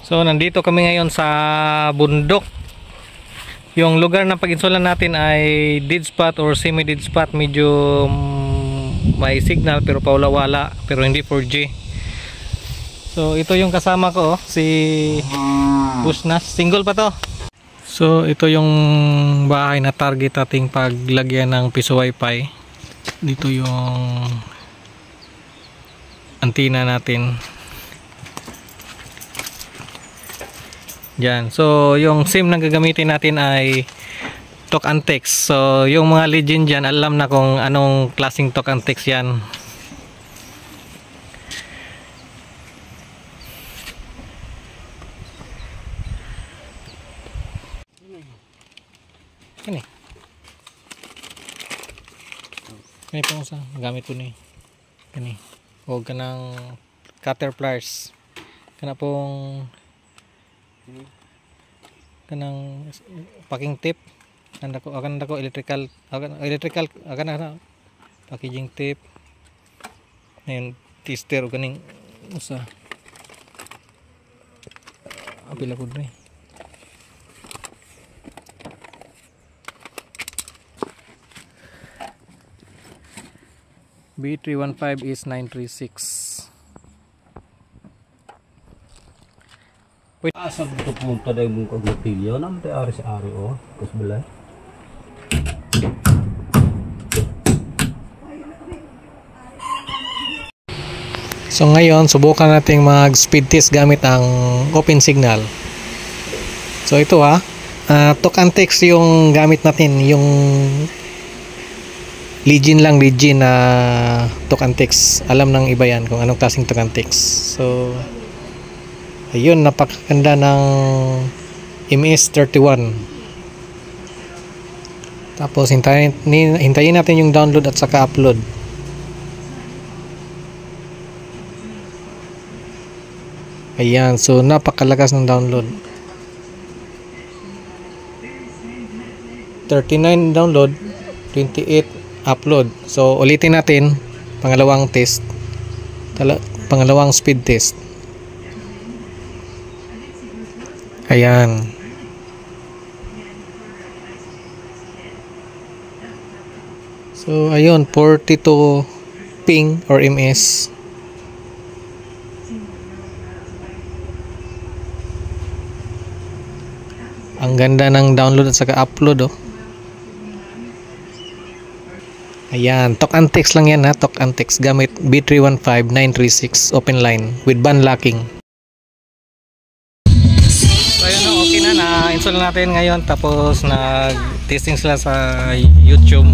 So nandito kami ngayon sa bundok. Yung lugar ng pag-install natin ay dead spot or semi dead spot. Medyo may signal pero paula-wala, pero hindi 4G. So ito yung kasama ko, si Busnas. Single pa to. So ito yung bahay na target ating paglagyan ng piso wifi. Dito yung antenna natin. Yan. So yung SIM na gagamitin natin ay talk and text. So yung mga legend dyan, alam na kung anong klaseng talk and text yan. Kani. Kani po sa gamit ko ni. Kani. Huwag ka ng cutter pliers. Kana pong kanang packing tape. Akan ko electrical packaging tape. Ngayon tester o kaning usa. Apila ko rin. B315 is 936. Wait. Asa dito punta dahil mong kaglutilyo naman tayo ari sa ari o kus belay. So ngayon subukan nating mag speed test gamit ang open signal. So ito talk and text yung gamit natin, yung legend na talk and text. Alam ng iba yan kung anong klaseng talk and text. So ayun, napakaganda ng MS31. Tapos hintayin natin yung download at saka upload. Ayan, so napakalakas ng download. 39 download, 28 upload. So ulitin natin pangalawang test. Pangalawang speed test. Ayan. So ayun, 42 ping or ms. Ang ganda ng download at saka upload Ayan, talk and text lang yan talk and text gamit B315 936 open line with band locking. So ayun okay na-install natin ngayon, tapos nag-testing sila sa YouTube.